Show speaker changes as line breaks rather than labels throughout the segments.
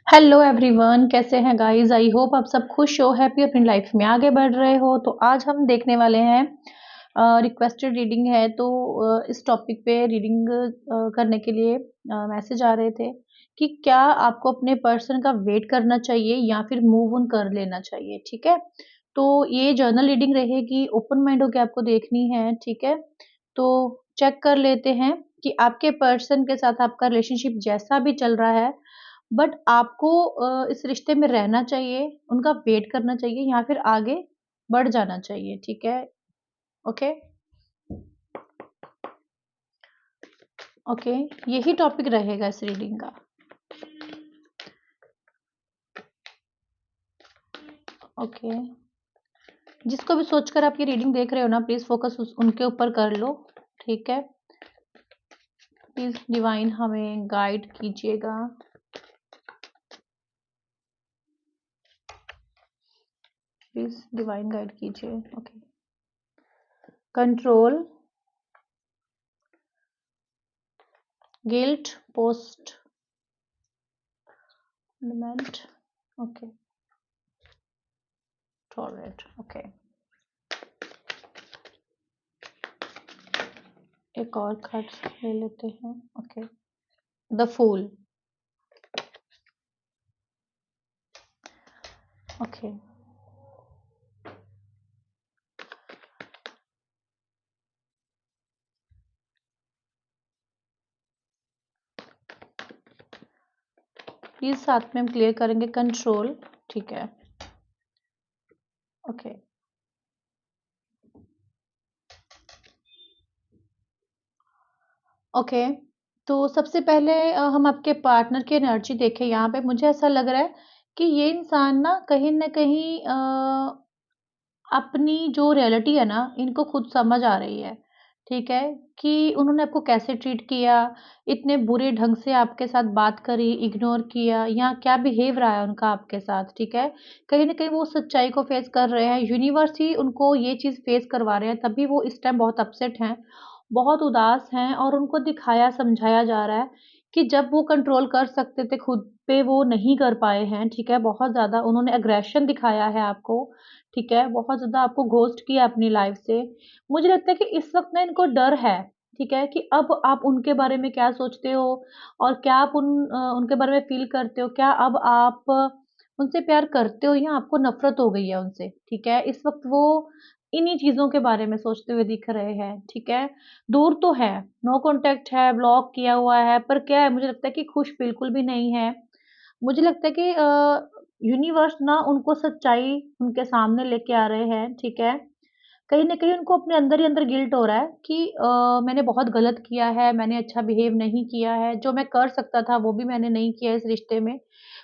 Hello everyone, कैसे हैं guys? I hope आप सब खुश हो, हैप्पी अपनी लाइफ में आगे बढ़ रहे हो। तो आज हम देखने वाले हैं रिक्वेस्टेड रीडिंग है। तो इस टॉपिक पे रीडिंग करने के लिए मैसेज आ रहे थे कि क्या आपको अपने पर्सन का वेट करना चाहिए या फिर मूव ऑन कर लेना चाहिए। ठीक है, तो ये जर्नल रीडिंग रहेगी, ओपन माइंड होकर आपको देखनी है। ठीक है, तो चेक कर लेते हैं कि आपके पर्सन के साथ आपका रिलेशनशिप जैसा भी चल रहा है, बट आपको इस रिश्ते में रहना चाहिए, उनका वेट करना चाहिए या फिर आगे बढ़ जाना चाहिए। ठीक है, ओके, ओके, यही टॉपिक रहेगा इस रीडिंग का। ओके, जिसको भी सोचकर आप ये रीडिंग देख रहे हो ना, प्लीज फोकस उनके ऊपर कर लो। ठीक है, प्लीज डिवाइन हमें गाइड कीजिएगा। प्लीज डिवाइन गाइड कीजिए। ओके, कंट्रोल, गिल्ट, पोस्टमेंट, ओके, टॉलरेट। ओके, एक और कार्ड ले लेते हैं। Okay, the fool. Okay, please साथ में हम क्लियर करेंगे कंट्रोल। ठीक है, ओके, ओके। तो सबसे पहले हम आपके पार्टनर की एनर्जी देखें। यहाँ पे मुझे ऐसा लग रहा है कि ये इंसान ना कहीं अपनी जो रियलिटी है ना, इनको खुद समझ आ रही है। ठीक है, कि उन्होंने आपको कैसे ट्रीट किया, इतने बुरे ढंग से आपके साथ बात करी, इग्नोर किया, या क्या बिहेव रहा है उनका आपके साथ। ठीक है, कहीं न कहीं वो सच्चाई को फेस कर रहे हैं, यूनिवर्स ही उनको ये चीज़ फेस करवा रहे हैं, तभी वो इस टाइम बहुत अपसेट हैं, बहुत उदास हैं, और उनको दिखाया समझाया जा रहा है कि जब वो कंट्रोल कर सकते थे खुद पे, वो नहीं कर पाए हैं। ठीक है, बहुत ज़्यादा उन्होंने एग्रेशन दिखाया है आपको। ठीक है, बहुत ज़्यादा आपको घोस्ट किया अपनी लाइफ से। मुझे लगता है कि इस वक़्त ना इनको डर है, ठीक है, कि अब आप उनके बारे में क्या सोचते हो और क्या आप उनके बारे में फ़ील करते हो? क्या अब आप उनसे प्यार करते हो या आपको नफ़रत हो गई है उनसे? ठीक है, इस वक़्त वो इन्हीं चीज़ों के बारे में सोचते हुए दिख रहे हैं। ठीक है, दूर तो है, नो कॉन्टैक्ट है, ब्लॉक किया हुआ है, पर क्या है, मुझे लगता है कि खुश बिल्कुल भी नहीं है। मुझे लगता है कि यूनिवर्स ना उनको सच्चाई उनके सामने लेके आ रहे हैं। ठीक है, कहीं न कहीं उनको अपने अंदर ही अंदर गिल्ट हो रहा है कि मैंने बहुत गलत किया है, मैंने अच्छा बिहेव नहीं किया है, जो मैं कर सकता था वो भी मैंने नहीं किया इस रिश्ते में।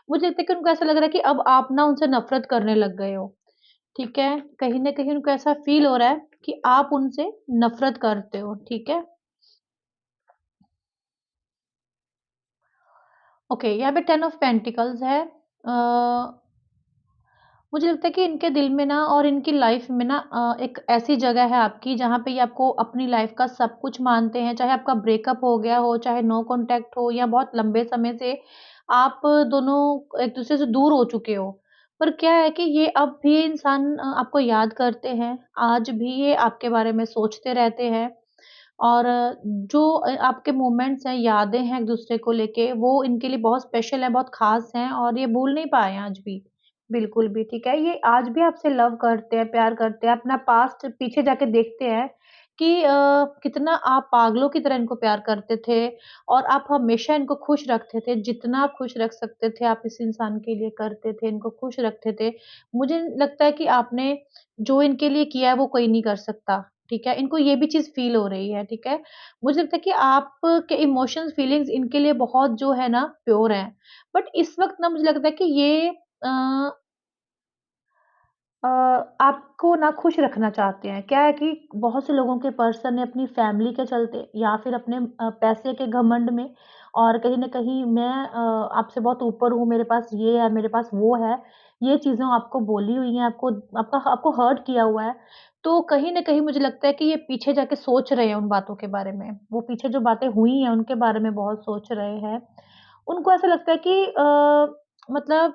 मुझे लगता है कि उनको ऐसा लग रहा है कि अब आप ना उनसे नफ़रत करने लग गए हो। ठीक है, कहीं न कहीं उनको ऐसा फ़ील हो रहा है कि आप उनसे नफ़रत करते हो। ठीक है? ओके, यहाँ पे 10 ऑफ पेंटिकल्स है। मुझे लगता है कि इनके दिल में ना और इनकी लाइफ में ना एक ऐसी जगह है आपकी जहाँ पे ये आपको अपनी लाइफ का सब कुछ मानते हैं, चाहे आपका ब्रेकअप हो गया हो, चाहे नो कॉन्टैक्ट हो, या बहुत लंबे समय से आप दोनों एक दूसरे से दूर हो चुके हो। पर क्या है कि ये अब भी ये इंसान आपको याद करते हैं, आज भी ये आपके बारे में सोचते रहते हैं, और जो आपके मोमेंट्स हैं, यादें हैं एक दूसरे को लेके, वो इनके लिए बहुत स्पेशल है, बहुत खास हैं, और ये भूल नहीं पाए हैं आज भी। बिल्कुल भी, ठीक है? ये आज भी आपसे लव करते हैं, प्यार करते हैं, अपना पास्ट पीछे जाके देखते हैं कि कितना आप पागलों की तरह इनको प्यार करते थे, और आप हमेशा इनको खुश रखते थे, जितना आप खुश रख सकते थे, आप इस इंसान के लिए करते थे, इनको खुश रखते थे। मुझे लगता है कि आपने जो इनके लिए किया है, वो कोई नहीं कर सकता, ठीक है? इनको ये भी चीज़ फ़ील हो रही है, ठीक है? मुझे लगता है कि आपके इमोशंस, फीलिंग्स इनके लिए बहुत जो है ना प्योर हैं। बट इस वक़्त ना मुझे लगता है कि ये अ अ, आपको ना खुश रखना चाहते हैं। क्या है कि बहुत से लोगों के पर्सन ने अपनी फैमिली के चलते या फिर अपने पैसे के घमंड में, और कहीं न कहीं मैं आपसे बहुत ऊपर हूँ, मेरे पास ये है, मेरे पास वो है, ये चीज़ें आपको बोली हुई हैं, आपको हर्ट किया हुआ है। तो कहीं न कहीं मुझे लगता है कि ये पीछे जाके सोच रहे हैं उन बातों के बारे में। वो पीछे जो बातें हुई हैं, उनके बारे में बहुत सोच रहे हैं। उनको ऐसा लगता है कि मतलब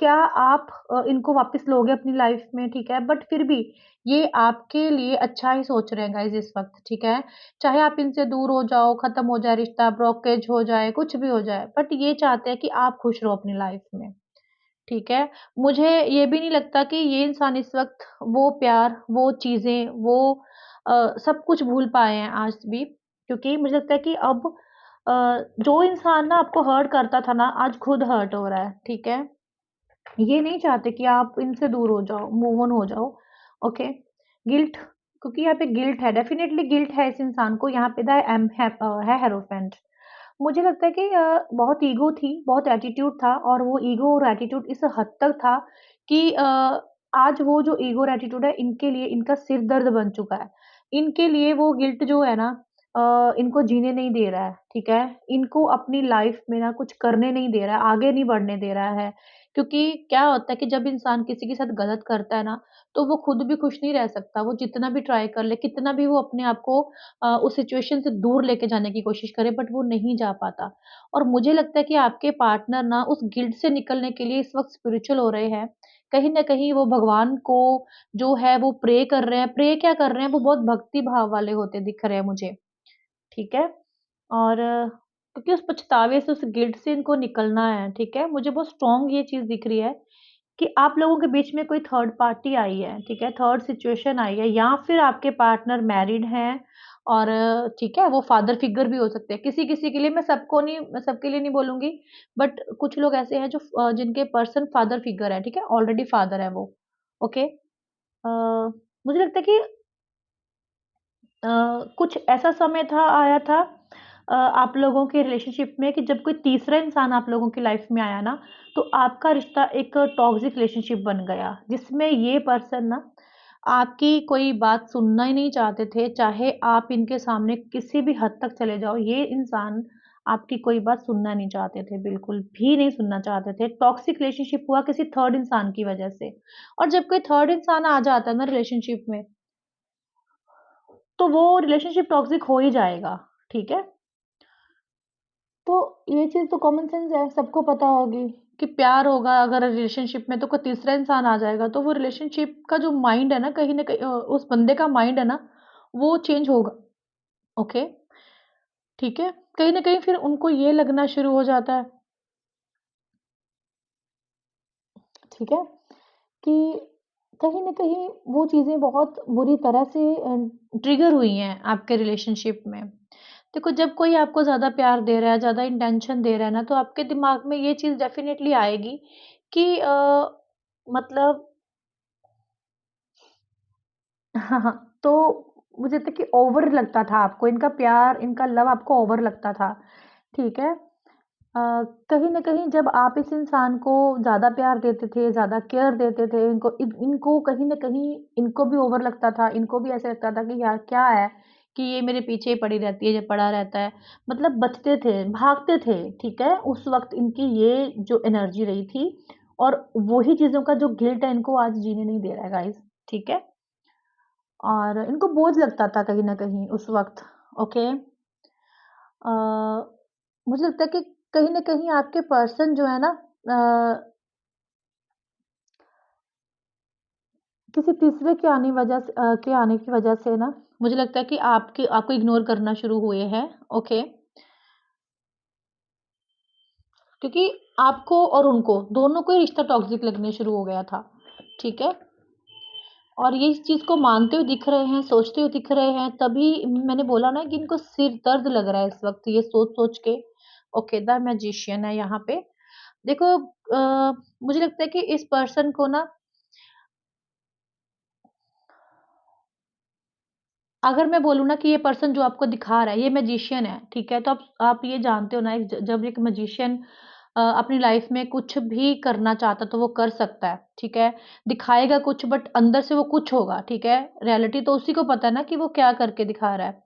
क्या आप इनको वापस लोगे अपनी लाइफ में, ठीक है? बट फिर भी ये आपके लिए अच्छा ही सोच रहे हैं गाइज़ इस वक़्त, ठीक है? चाहे आप इनसे दूर हो जाओ, ख़त्म हो जाए रिश्ता, ब्रोकेज हो जाए, कुछ भी हो जाए, बट ये चाहते हैं कि आप खुश रहो अपनी लाइफ में, ठीक है? मुझे ये भी नहीं लगता कि ये इंसान इस वक़्त वो प्यार, वो चीज़ें, वो सब कुछ भूल पाए हैं आज भी, क्योंकि मुझे लगता है कि अब अ, जो इंसान ना आपको हर्ट करता था ना, आज खुद हर्ट हो रहा है, ठीक है? ये नहीं चाहते कि आप इनसे दूर हो जाओ, मूव ऑन हो जाओ, ओके? गिल्ट, क्योंकि यहाँ पे गिल्ट है, डेफ़िनेटली गिल्ट है इस इंसान को, यहाँ पे है हेरोफेंट। मुझे लगता है कि बहुत ईगो थी, बहुत एटीट्यूड था और वो ईगो और एटीट्यूड इस हद तक था कि आज वो जो ईगो और एटीट्यूड है, इनके लिए इनका सिर दर्द बन चुका है। इनके लिए वो गिल्ट जो है ना इनको जीने नहीं दे रहा है, ठीक है? इनको अपनी लाइफ़ में ना कुछ करने नहीं दे रहा है, आगे नहीं बढ़ने दे रहा है। क्योंकि क्या होता है कि जब इंसान किसी के साथ गलत करता है ना, तो वो खुद भी खुश नहीं रह सकता। वो जितना भी ट्राई कर ले, कितना भी वो अपने आप को उस सिचुएशन से दूर लेके जाने की कोशिश करे, बट वो नहीं जा पाता। और मुझे लगता है कि आपके पार्टनर ना उस गिल्ट से निकलने के लिए इस वक़्त स्पिरिचुअल हो रहे हैं। कहीं न कहीं वो भगवान को जो है वो प्रे कर रहे हैं। प्रे क्या कर रहे हैं, वो बहुत भक्ति भाव वाले होते दिख रहे हैं मुझे, ठीक है? और क्योंकि उस पछतावे से, उस गिल्ट से इनको निकलना है, ठीक है? मुझे बहुत स्ट्रॉन्ग ये चीज़ दिख रही है कि आप लोगों के बीच में कोई थर्ड पार्टी आई है, ठीक है? थर्ड सिचुएशन आई है या फिर आपके पार्टनर मैरिड हैं और ठीक है, वो फादर फिगर भी हो सकते हैं। किसी-किसी के लिए मैं सबके लिए नहीं बोलूँगी, बट कुछ लोग ऐसे हैं जो जिनके पर्सन फादर फिगर है, ठीक है? ऑलरेडी फादर है वो, ओके? मुझे लगता है कि कुछ ऐसा समय आया था आप लोगों के रिलेशनशिप में कि जब कोई तीसरा इंसान आप लोगों की लाइफ में आया ना, तो आपका रिश्ता एक टॉक्सिक रिलेशनशिप बन गया, जिसमें ये पर्सन ना आपकी कोई बात सुनना ही नहीं चाहते थे, चाहे आप इनके सामने किसी भी हद तक चले जाओ, ये इंसान आपकी कोई बात सुनना नहीं चाहते थे, बिल्कुल भी नहीं सुनना चाहते थे। टॉक्सिक रिलेशनशिप हुआ किसी थर्ड इंसान की वजह से और जब कोई थर्ड इंसान आ जाता है ना रिलेशनशिप में, तो वो रिलेशनशिप टॉक्सिक हो ही जाएगा, ठीक है? तो ये चीज़ तो कॉमन सेंस है, सबको पता होगी कि प्यार होगा अगर रिलेशनशिप में तो कोई तीसरा इंसान आ जाएगा, तो वो रिलेशनशिप का जो माइंड है ना कहीं न कहीं उस बंदे का माइंड है ना, वो चेंज होगा, ओके? ठीक है? कहीं न कहीं फिर उनको ये लगना शुरू हो जाता है, ठीक है? कि कहीं न कहीं वो चीज़ें बहुत बुरी तरह से ट्रिगर हुई हैं आपके रिलेशनशिप में। देखो जब कोई आपको ज़्यादा प्यार दे रहा है, ज़्यादा इंटेंशन दे रहा है ना, तो आपके दिमाग में ये चीज़ डेफ़िनेटली आएगी कि मतलब हाँ, हाँ। तो मुझे लगता है कि ओवर लगता था आपको, इनका प्यार, इनका लव आपको ओवर लगता था, ठीक है? कहीं न कहीं जब आप इस इंसान को ज़्यादा प्यार देते थे, ज़्यादा केयर देते थे, इनको कहीं न कहीं इनको भी ओवर लगता था, इनको भी ऐसा लगता था कि यार क्या है कि ये मेरे पीछे ही पड़ी रहती है, ये पड़ा रहता है। मतलब बचते थे, भागते थे, ठीक है? उस वक़्त इनकी ये जो एनर्जी रही थी और वही चीज़ों का जो गिल्ट है इनको आज जीने नहीं दे रहा है गाइज़, ठीक है? और इनको बोझ लगता था कहीं न कहीं उस वक़्त, ओके? अ, मुझे लगता है कि कहीं न कहीं आपके पर्सन जो है ना किसी तीसरे के आने की वजह से ना मुझे लगता है कि आपको इग्नोर करना शुरू हुए हैं, ओके? क्योंकि आपको और उनको दोनों को ही रिश्ता टॉक्सिक लगने शुरू हो गया था, ठीक है? और ये इस चीज़ को मानते हुए दिख रहे हैं, सोचते हुए दिख रहे हैं, तभी मैंने बोला ना कि इनको सिर दर्द लग रहा है इस वक़्त ये सोच-सोच के। ओके, द मैजिशियन है यहाँ पे। देखो मुझे लगता है कि इस पर्सन को ना अगर मैं बोलूँ ना कि ये पर्सन जो आपको दिखा रहा है, ये मैजिशियन है, ठीक है? तो आप ये जानते हो ना एक ज जब एक मैजिशियन अपनी लाइफ़ में कुछ भी करना चाहता है, तो वो कर सकता है, ठीक है? दिखाएगा कुछ बट अंदर से वो कुछ होगा, ठीक है? रियलिटी तो उसी को पता है ना कि वो क्या करके दिखा रहा है।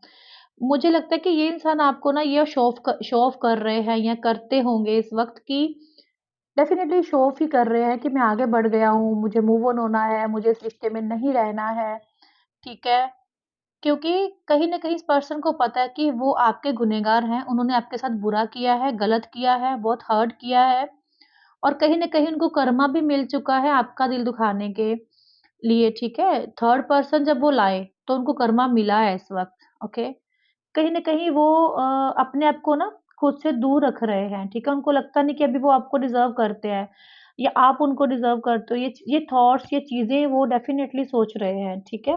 मुझे लगता है कि ये इंसान आपको ना ये शो ऑफ कर रहे हैं या करते होंगे इस वक़्त कि डेफ़िनिटली शो ऑफ ही कर रहे हैं कि मैं आगे बढ़ गया हूँ, मुझे मूव ऑन होना है, मुझे इस रिश्ते में नहीं रहना है, ठीक है? क्योंकि कहीं न कहीं इस पर्सन को पता है कि वो आपके गुनहगार हैं, उन्होंने आपके साथ बुरा किया है, गलत किया है, बहुत हर्ट किया है और कहीं न कहीं उनको कर्मा भी मिल चुका है आपका दिल दुखाने के लिए, ठीक है? थर्ड पर्सन जब वो लाए, तो उनको कर्मा मिला है इस वक़्त, ओके? कहीं न कहीं वो अपने आप को ना खुद से दूर रख रहे हैं, ठीक है? उनको लगता नहीं कि अभी वो आपको डिज़र्व करते हैं या आप उनको डिज़र्व करते हो। ये थॉट्स, ये चीज़ें वो डेफ़िनेटली सोच रहे हैं, ठीक है?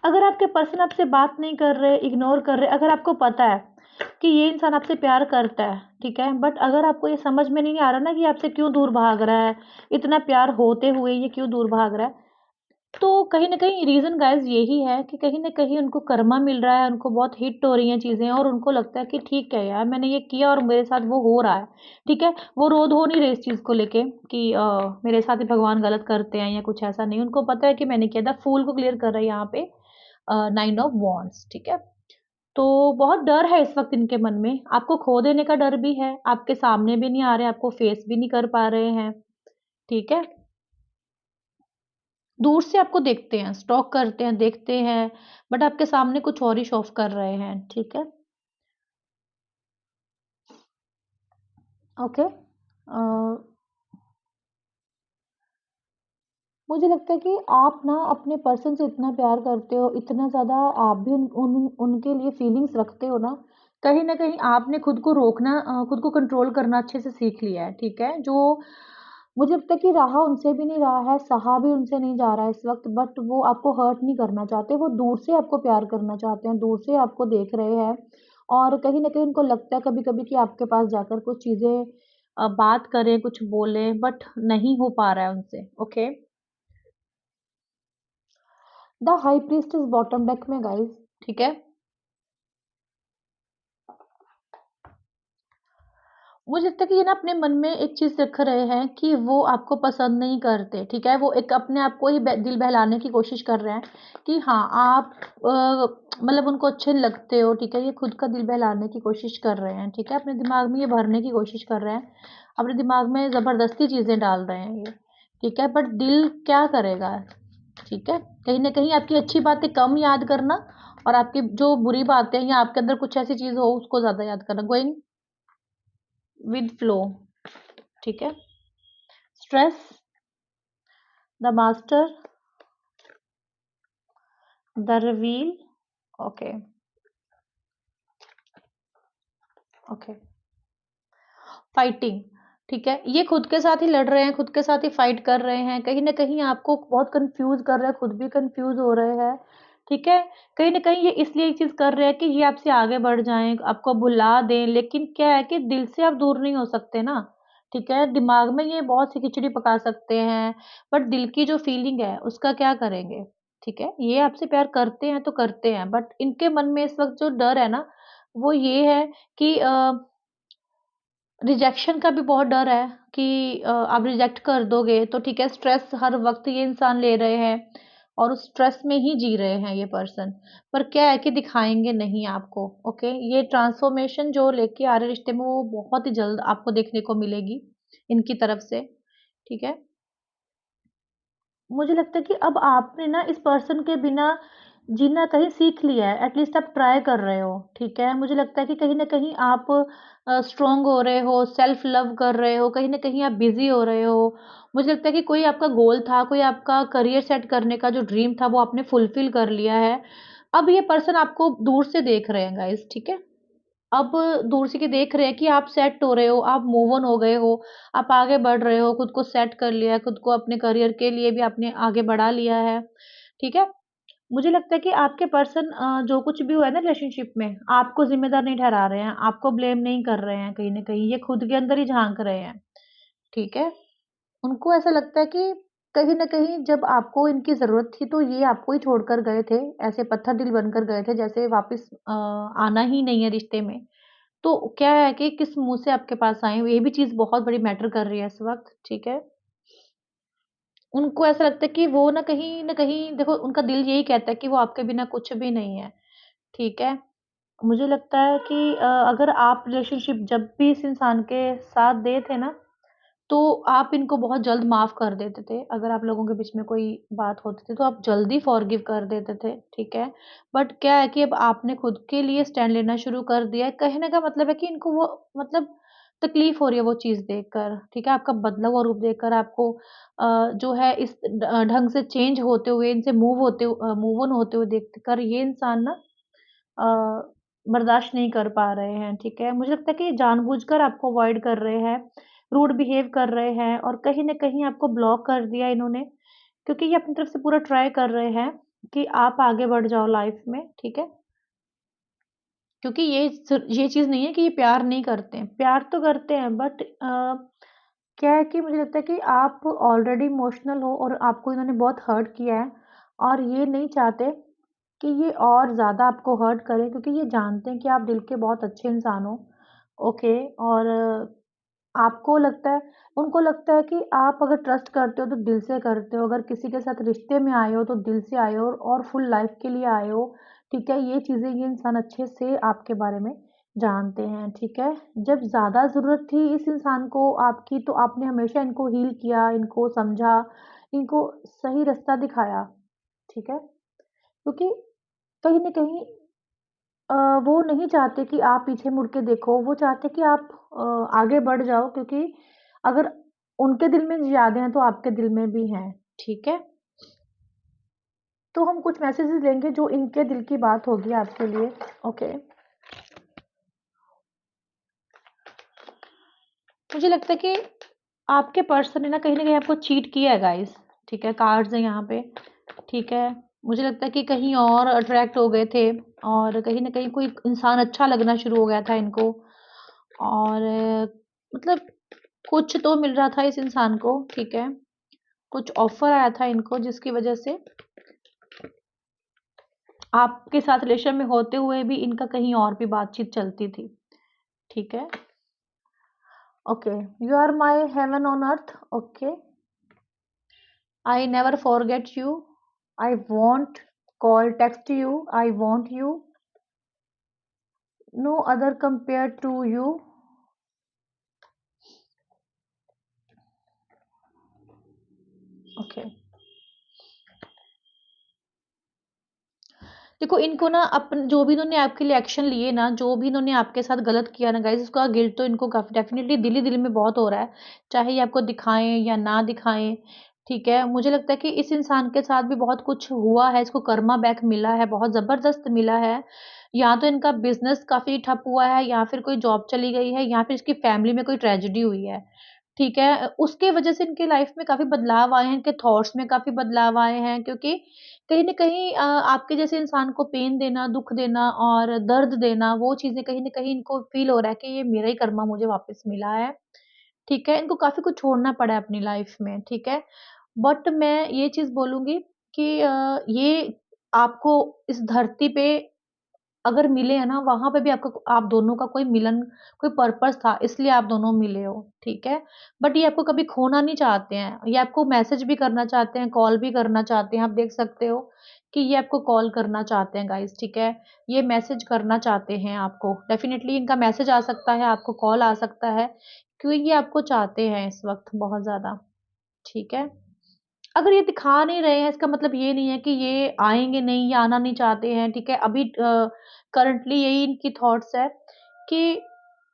अगर आपके पर्सन आपसे बात नहीं कर रहे, इग्नोर कर रहे, अगर आपको पता है कि ये इंसान आपसे प्यार करता है, ठीक है? बट अगर आपको ये समझ में नहीं आ रहा ना कि आपसे क्यों दूर भाग रहा है, इतना प्यार होते हुए ये क्यों दूर भाग रहा है, तो कहीं न कहीं रीज़न गाइज़ यही है कि कहीं न कहीं उनको कर्मा मिल रहा है, उनको बहुत हिट हो रही हैं चीज़ें और उनको लगता है कि ठीक है यार, मैंने ये किया और मेरे साथ वो हो रहा है, ठीक है? वो रोध-हो नहीं रहे इस चीज़ को लेके कि मेरे साथ ही भगवान गलत करते हैं या कुछ ऐसा नहीं, उनको पता है कि मैंने किया था। फूल को क्लियर कर रहा है यहाँ पे 9 ऑफ वांड्स, ठीक है? तो बहुत डर है इस वक़्त इनके मन में, आपको खो देने का डर भी है, आपके सामने भी नहीं आ रहे, आपको फेस भी नहीं कर पा रहे हैं, ठीक है? दूर से आपको देखते हैं, स्टॉक करते हैं, देखते हैं, बट आपके सामने कुछ और ही शो ऑफ कर रहे हैं, ठीक है? ओके। मुझे लगता है कि आप ना अपने पर्सन से इतना प्यार करते हो, इतना ज़्यादा आप भी उन उन उनके लिए फीलिंग्स रखते हो ना, कहीं न कहीं आपने खुद को रोकना खुद को कंट्रोल करना अच्छे से सीख लिया है, ठीक है? जो मुझे लगता है कि रहा उनसे भी नहीं रहा है, सहा भी उनसे नहीं जा रहा है इस वक़्त, बट वो आपको हर्ट नहीं करना चाहते, वो दूर से आपको प्यार करना चाहते हैं, दूर से आपको देख रहे हैं और कहीं न कहीं उनको लगता है कभी-कभी कि आपके पास जाकर कुछ चीज़ें बात करें, कुछ बोलें, बट नहीं हो पा रहा है उनसे, okay? The high priest is bottom deck में गाइस, ठीक है? मुझे लगता है कि ये ना अपने मन में एक चीज़ रख रहे हैं कि वो आपको पसंद नहीं करते, ठीक है? वो एक अपने आप को ही दिल बहलाने की कोशिश कर रहे हैं कि हाँ, आप मतलब उनको अच्छे लगते हो, ठीक है? ये खुद का दिल बहलाने की कोशिश कर रहे हैं, ठीक है? अपने दिमाग में ये भरने की कोशिश कर रहे हैं। अपने दिमाग में ज़बरदस्ती चीज़ें डाल रहे हैं ये, ठीक है? बट दिल क्या करेगा, ठीक है? कहीं न कहीं आपकी अच्छी बातें कम याद करना और आपकी जो बुरी बातें हैं या आपके अंदर कुछ ऐसी चीज़ हो, उसको ज़्यादा याद करना। गोइंग विद फ्लो, ठीक है? Stress, the master, the reveal, okay, okay. Fighting, ठीक है? ये खुद के साथ ही लड़ रहे हैं, खुद के साथ ही फाइट कर रहे हैं, कहीं न कहीं आपको बहुत कन्फ्यूज़ कर रहे हैं, खुद भी कन्फ्यूज़ हो रहे हैं, ठीक है? कहीं न कहीं ये इसलिए ये चीज़ कर रहे हैं कि ये आपसे आगे बढ़ जाएँ, आपको भुला दें, लेकिन क्या है कि दिल से आप दूर नहीं हो सकते ना, ठीक है? दिमाग में ये बहुत सी खिचड़ी पका सकते हैं, बट दिल की जो फीलिंग है, उसका क्या करेंगे, ठीक है? ये आपसे प्यार करते हैं तो करते हैं, बट इनके मन में इस वक़्त जो डर है ना, वो ये है कि रिजेक्शन का भी बहुत डर है कि आप रिजेक्ट कर दोगे तो ठीक है, स्ट्रेस हर वक़्त ये इंसान ले रहे हैं और उस स्ट्रेस में ही जी रहे हैं ये पर्सन। पर क्या है कि दिखाएँगे नहीं आपको, ओके? ये ट्रांसफ़ॉर्मेशन जो लेके आ रहे रिश्ते में वो बहुत ही जल्द आपको देखने को मिलेगी इनकी तरफ से, ठीक है? मुझे लगता है कि अब आपने ना इस पर्सन के बिना जीना कहीं सीख लिया है, एटलीस्ट आप ट्राई कर रहे हो, ठीक है? मुझे लगता है कि कहीं न कहीं आप स्ट्रॉन्ग हो रहे हो, सेल्फ लव कर रहे हो, कहीं न कहीं आप बिज़ी हो रहे हो। मुझे लगता है कि कोई आपका गोल था, कोई आपका करियर सेट करने का जो ड्रीम था, वो आपने फुलफ़िल कर लिया है। अब ये पर्सन आपको दूर से देख रहे हैं गाइज़, ठीक है? अब दूर से के देख रहे हैं कि आप सेट हो रहे हो, आप मूव ऑन हो गए हो, आप आगे बढ़ रहे हो, खुद को सेट कर लिया है, खुद को अपने करियर के लिए भी आपने आगे बढ़ा लिया है, ठीक है? मुझे लगता है कि आपके पर्सन जो कुछ भी हुआ है ना रिलेशनशिप में, आपको ज़िम्मेदार नहीं ठहरा रहे हैं, आपको ब्लेम नहीं कर रहे हैं कहीं न कहीं, ये खुद के अंदर ही झाँक रहे हैं, ठीक है? उनको ऐसा लगता है कि कहीं न कहीं जब आपको इनकी ज़रूरत थी, तो ये आपको ही छोड़कर गए थे, ऐसे पत्थर दिल बनकर गए थे, जैसे वापस आना ही नहीं है रिश्ते में। तो क्या है कि किस मुँह से आपके पास आए, ये भी चीज़ बहुत बड़ी मैटर कर रही है इस वक़्त, ठीक है? उनको ऐसा लगता है कि वो ना कहीं न कहीं देखो उनका दिल यही कहता है कि वो आपके बिना कुछ भी नहीं है, ठीक है? मुझे लगता है कि अगर आप रिलेशनशिप जब भी इस इंसान के साथ दे थे ना, तो आप इनको बहुत जल्द माफ़ कर देते थे। अगर आप लोगों के बीच में कोई बात होती थी, तो आप जल्दी फ़ॉरगिव कर देते थे, ठीक है? बट क्या है कि अब आपने खुद के लिए स्टैंड लेना शुरू कर दिया है। कहने का मतलब है कि इनको वो मतलब तकलीफ हो रही है वो चीज़ देखकर, ठीक है? आपका बदला हुआ रूप देखकर आपको जो है इस ढंग से चेंज होते हुए, इनसे मूव ऑन होते हुए देखकर ये इंसान ना बर्दाश्त नहीं कर पा रहे हैं, ठीक है? मुझे लगता है कि ये जानबूझकर आपको अवॉइड कर रहे हैं, रूड बिहेव कर रहे हैं और कहीं न कहीं आपको ब्लॉक कर दिया इन्होंने, क्योंकि ये अपनी तरफ से पूरा ट्राई कर रहे हैं कि आप आगे बढ़ जाओ लाइफ़ में, ठीक है? क्योंकि ये चीज़ नहीं है कि ये प्यार नहीं करते हैं, प्यार तो करते हैं बट क्या है कि मुझे लगता है कि आप ऑलरेडी इमोशनल हो और आपको इन्होंने बहुत हर्ट किया है और ये नहीं चाहते कि ये और ज़्यादा आपको हर्ट करें क्योंकि ये जानते हैं कि आप दिल के बहुत अच्छे इंसान हो, ओके और आपको लगता है उनको लगता है कि आप अगर ट्रस्ट करते हो तो दिल से करते हो, अगर किसी के साथ रिश्ते में आए हो तो दिल से आए हो और फुल लाइफ़ के लिए आए हो, ठीक है? ये चीज़ें ये इंसान अच्छे से आपके बारे में जानते हैं, ठीक है? जब ज़्यादा ज़रूरत थी इस इंसान को आपकी तो आपने हमेशा इनको हील किया, इनको समझा, इनको सही रास्ता दिखाया, ठीक है? क्योंकि कहीं न कहीं अ, वो नहीं चाहते कि आप पीछे मुड़ के देखो, वो चाहते कि आप आगे बढ़ जाओ क्योंकि अगर उनके दिल में यादें हैं, तो आपके दिल में भी हैं, ठीक है? तो हम कुछ मैसेजेस लेंगे जो इनके दिल की बात होगी आपके लिए, ओके? मुझे लगता है कि आपके पर्सन ने ना कहीं न कहीं आपको चीट किया है गाइज़, ठीक है? कार्ड्स हैं यहाँ पे, ठीक है? मुझे लगता है कि कहीं और अट्रैक्ट हो गए थे और कहीं न कहीं कोई इंसान अच्छा लगना शुरू हो गया था इनको और मतलब कुछ तो मिल रहा था इस इंसान को, ठीक है? कुछ ऑफ़र आया था इनको जिसकी वज़ह से आपके साथ रिलेशन में होते हुए भी इनका कहीं और भी बातचीत चलती थी, ठीक है? Okay, you are my heaven on earth, okay? I never forget you, I want call, text you, I want you, no other compare to you, okay. देखो इनको ना अपन जो भी इन्होंने आपके लिए एक्शन लिए ना, जो भी इन्होंने आपके साथ गलत किया ना गाइज़ उसका गिल्ट तो इनको काफ़ी डेफ़िनिटली दिल ही दिल में बहुत हो रहा है। चाहे ये आपको दिखाएँ या ना दिखाएँ, ठीक है? मुझे लगता है कि इस इंसान के साथ भी बहुत कुछ हुआ है, इसको कर्मा बैक मिला है, बहुत ज़बरदस्त मिला है। या तो इनका बिज़नेस काफ़ी ठप हुआ है या फिर कोई जॉब चली गई है या फिर इसकी फ़ैमिली में कोई ट्रेजेडी हुई है, ठीक है? उसके वजह से इनकी लाइफ़ में काफ़ी बदलाव आए हैं, इनके थॉट्स में काफ़ी बदलाव आए हैं क्योंकि कहीं न कहीं आपके जैसे इंसान को पेन देना, दुःख देना और दर्द देना, वो चीज़ें कहीं न कहीं इनको फ़ील हो रहा है कि ये मेरा ही कर्मा मुझे वापस मिला है, ठीक है? इनको काफ़ी कुछ छोड़ना पड़ा है अपनी लाइफ़ में, ठीक है? बट मैं ये चीज़ बोलूँगी कि ये आपको इस धरती पे अगर मिले हैं ना, वहाँ पे भी आपका आप दोनों का कोई मिलन, कोई पर्पज़ था, इसलिए आप दोनों मिले हो, ठीक है? बट ये आपको कभी खोना नहीं चाहते हैं, ये आपको मैसेज भी करना चाहते हैं, कॉल भी करना चाहते हैं, आप देख सकते हो कि ये आपको कॉल करना चाहते हैं गाइज़, ठीक है? ये मैसेज करना चाहते हैं आपको, डेफ़िनिटली इनका मैसेज आ सकता है, आपको कॉल आ सकता है, क्योंकि ये आपको चाहते हैं इस वक़्त बहुत ज़्यादा, ठीक है? अगर ये दिखा नहीं रहे हैं, इसका मतलब ये नहीं है कि ये आएँगे नहीं या आना नहीं चाहते हैं, ठीक है? अभी करंटली यही इनकी थॉट्स है कि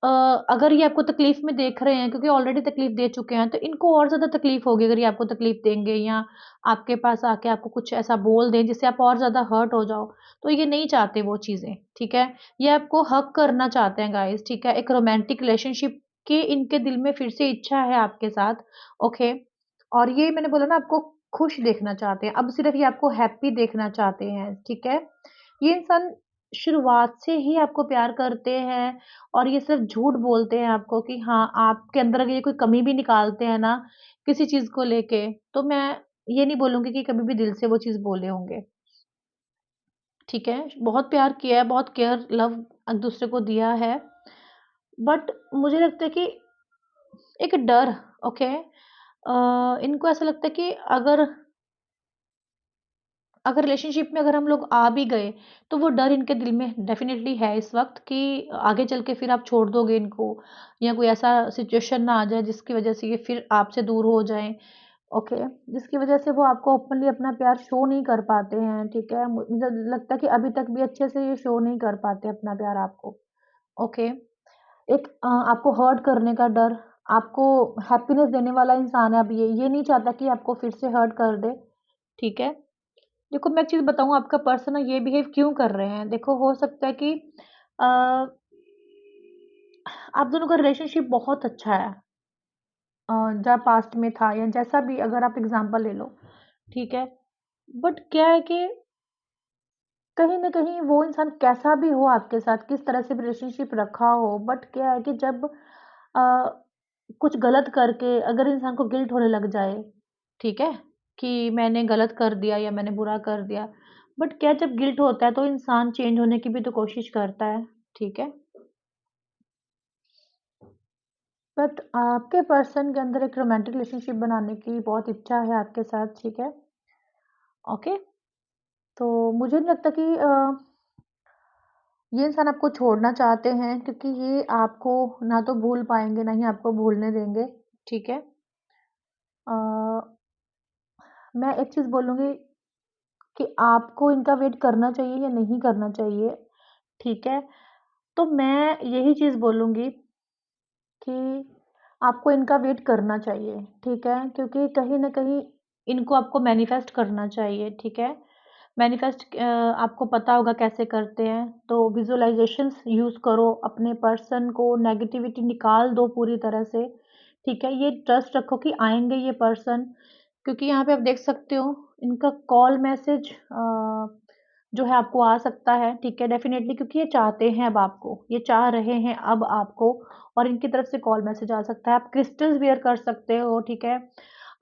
अ, अगर ये आपको तकलीफ़ में देख रहे हैं क्योंकि ऑलरेडी तकलीफ़ दे चुके हैं, तो इनको और ज़्यादा तकलीफ़ होगी अगर ये आपको तकलीफ़ देंगे या आपके पास आके आपको कुछ ऐसा बोल दें जिससे आप और ज़्यादा हर्ट हो जाओ, तो ये नहीं चाहते वो चीज़ें, ठीक है? ये आपको हग करना चाहते हैं गाइज़, ठीक है? एक रोमांटिक रिलेशनशिप की इनके दिल में फिर से इच्छा है आपके साथ, ओके? और ये मैंने बोला ना आपको खुश देखना चाहते हैं, अब सिर्फ़ ये आपको हैप्पी देखना चाहते हैं, ठीक है? ये इंसान शुरुआत से ही आपको प्यार करते हैं और ये सिर्फ़ झूठ बोलते हैं आपको कि हाँ, आपके अंदर अगर ये कोई कमी भी निकालते हैं ना, किसी चीज़ को लेके, तो मैं ये नहीं बोलूँगी कि कभी भी दिल से वो चीज़ बोले होंगे, ठीक है? बहुत प्यार किया है, बहुत केयर, लव एक-दूसरे को दिया है, बट मुझे लगता है कि एक डर, ओके? इनको ऐसा लगता है कि अगर रिलेशनशिप में अगर हम लोग आ भी गए, तो वो डर इनके दिल में डेफ़िनेटली है इस वक़्त कि आगे चल के फिर आप छोड़ दोगे इनको या कोई ऐसा सिचुएशन ना आ जाए जिसकी वज़ह से ये फिर आपसे दूर हो जाएँ, ओके? जिसकी वज़ह से वो आपको ओपनली अपना प्यार शो नहीं कर पाते हैं, ठीक है? मुझे लगता है कि अभी तक भी अच्छे से ये शो नहीं कर पाते अपना प्यार आपको, ओके? एक आपको हर्ट करने का डर, आपको हैप्पीनेस देने वाला इंसान है अब ये नहीं चाहता कि आपको फिर से हर्ट कर दे, ठीक है? देखो मैं एक चीज़ बताऊँ आपका पर्सन ना ये बिहेव क्यों कर रहे हैं, देखो हो सकता है कि अ, आप दोनों का रिलेशनशिप बहुत अच्छा है। जहाँ पास्ट में था या जैसा भी अगर आप एग्ज़ाम्पल ले लो, ठीक है? बट क्या है कि कहीं न कहीं वो इंसान कैसा भी हो आपके साथ, किस तरह से भी रिलेशनशिप रखा हो, बट क्या है कि जब अ, कुछ गलत करके अगर इंसान को गिल्ट होने लग जाए, ठीक है? कि मैंने गलत कर दिया या मैंने बुरा कर दिया, बट क्या जब गिल्ट होता है तो इंसान चेंज होने की भी तो कोशिश करता है, ठीक है? बट आपके पर्सन के अंदर एक रोमांटिक रिलेशनशिप बनाने की बहुत इच्छा है आपके साथ, ठीक है? ओके? तो मुझे नहीं लगता कि ये इंसान आपको छोड़ना चाहते हैं क्योंकि ये आपको ना तो भूल पाएँगे, ना ही आपको भूलने देंगे, ठीक है? अ, मैं एक चीज़ बोलूँगी कि आपको इनका वेट करना चाहिए या नहीं करना चाहिए, ठीक है? तो मैं यही चीज़ बोलूँगी कि आपको इनका वेट करना चाहिए, ठीक है? क्योंकि कहीं न कहीं इनको आपको मैनिफेस्ट करना चाहिए, ठीक है? मैनिफेस्ट आपको पता होगा कैसे करते हैं, तो विज़ुअलाइज़ेशंस यूज़ करो, अपने पर्सन को नेगेटिविटी निकाल दो पूरी तरह से, ठीक है? ये ट्रस्ट रखो कि आएँगे ये पर्सन क्योंकि यहाँ पे आप देख सकते हो इनका कॉल मैसेज जो है आपको आ सकता है, ठीक है? डेफ़िनेटली क्योंकि ये चाहते हैं अब आपको, ये चाह रहे हैं अब आपको और इनकी तरफ से कॉल मैसेज आ सकता है। आप क्रिस्टल्स वियर कर सकते हो, ठीक है?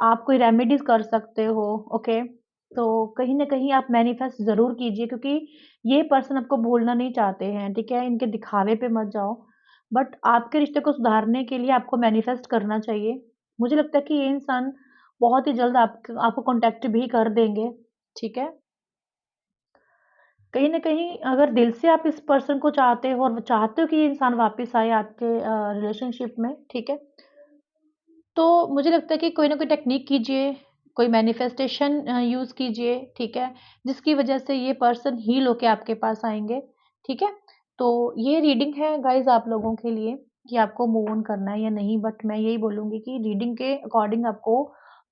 आप कोई रेमेडीज़ कर सकते हो, ओके? तो कहीं न कहीं आप मैनिफेस्ट ज़रूर कीजिए क्योंकि ये पर्सन आपको भूलना नहीं चाहते हैं, ठीक है? इनके दिखावे पे मत जाओ। बट आपके रिश्ते को सुधारने के लिए आपको मैनिफेस्ट करना चाहिए। मुझे लगता है कि ये इंसान बहुत ही जल्द आपको कॉन्टैक्ट भी कर देंगे, ठीक है? कहीं न कहीं अगर दिल से आप इस पर्सन को चाहते हो और वो चाहते हो कि ये इंसान वापस आए आपके रिलेशनशिप में, ठीक है? तो मुझे लगता है कि कोई ना कोई टेक्नीक कीजिए, कोई मैनिफेस्टेशन यूज़ कीजिए, ठीक है? जिसकी वजह से ये पर्सन हील होके आपके पास आएँगे, ठीक है? तो ये रीडिंग है गाइज़ आप लोगों के लिए कि आपको मूव ऑन करना है या नहीं, बट मैं यही बोलूँगी कि रीडिंग के अकॉर्डिंग आपको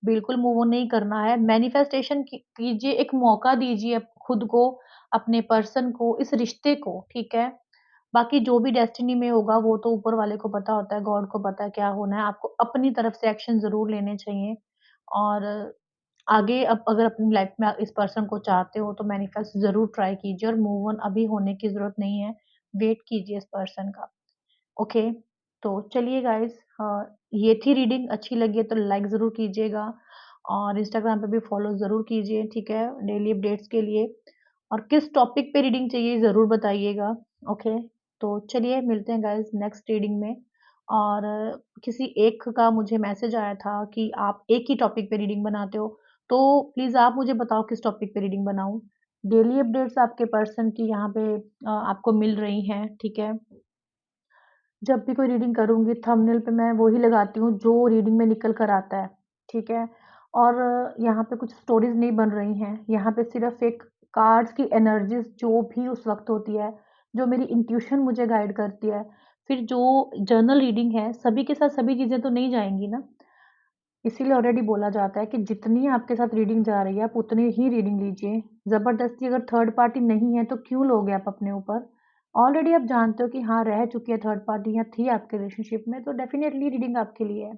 बिल्कुल मूव ऑन नहीं करना है। मैनिफेस्टेशन कीजिए, एक मौका दीजिए खुद को, अपने पर्सन को, इस रिश्ते को, ठीक है? बाकी जो भी डेस्टिनी में होगा वो तो ऊपर वाले को पता होता है, गॉड को पता है क्या होना है। आपको अपनी तरफ से एक्शन ज़रूर लेने चाहिए और आगे अब अगर अपनी लाइफ में इस पर्सन को चाहते हो तो मैनिफेस्ट ज़रूर ट्राई कीजिए और मूव ऑन अभी होने की ज़रूरत नहीं है। वेट कीजिए इस पर्सन का। ओके, तो चलिए गाइज़ ये थी रीडिंग अच्छी लगी है तो लाइक ज़रूर कीजिएगा और इंस्टाग्राम पे भी फॉलो ज़रूर कीजिए, ठीक है? डेली अपडेट्स के लिए और किस टॉपिक पे रीडिंग चाहिए ज़रूर बताइएगा, ओके? तो चलिए मिलते हैं गाइज़ नेक्स्ट रीडिंग में और किसी एक का मुझे मैसेज आया था कि आप एक ही टॉपिक पे रीडिंग बनाते हो, तो प्लीज़ आप मुझे बताओ किस टॉपिक पे रीडिंग बनाऊँ? डेली अपडेट्स आपके पर्सन की यहाँ पे आपको मिल रही हैं, ठीक है? जब भी कोई रीडिंग करूँगी थंबनेल पे मैं वो ही लगाती हूँ जो रीडिंग में निकल कर आता है, ठीक है? और यहाँ पे कुछ स्टोरीज़ नहीं बन रही हैं, यहाँ पे सिर्फ़ एक कार्ड्स की एनर्जीज़ जो भी उस वक़्त होती है, जो मेरी इंट्यूशन मुझे गाइड करती है, फिर जो जर्नल रीडिंग है, सभी के साथ सभी चीज़ें तो नहीं जाएँगी ना। इसीलिए ऑलरेडी बोला जाता है कि जितनी आपके साथ रीडिंग जा रही है, आप उतनी ही रीडिंग लीजिए। ज़बरदस्ती अगर थर्ड पार्टी नहीं है, तो क्यों लोगे आप अपने ऊपर? ऑलरेडी आप जानते हो कि हाँ, रह चुकी है थर्ड पार्टी या थी आपके रिलेशनशिप में, तो डेफ़िनिटली रीडिंग आपके लिए है।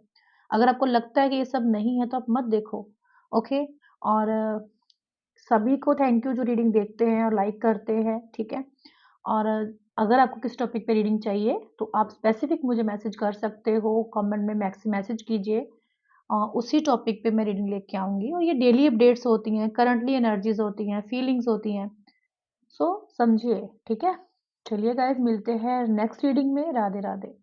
अगर आपको लगता है कि ये सब नहीं है, तो आप मत देखो, ओके? और सभी को थैंक यू जो रीडिंग देखते हैं और लाइक करते हैं, ठीक है? और अगर आपको किस टॉपिक पे रीडिंग चाहिए, तो आप स्पेसिफ़िक मुझे मैसेज कर सकते हो, कमेंट में मैसेज कीजिए उसी टॉपिक पे मैं रीडिंग लेके आऊँगी और ये डेली अपडेट्स होती हैं, करंटली एनर्जीज़ होती हैं, फीलिंग्स होती हैं। सो समझिए, ठीक है? चलिए गाइज़ मिलते हैं नेक्स्ट रीडिंग में। राधे, राधे।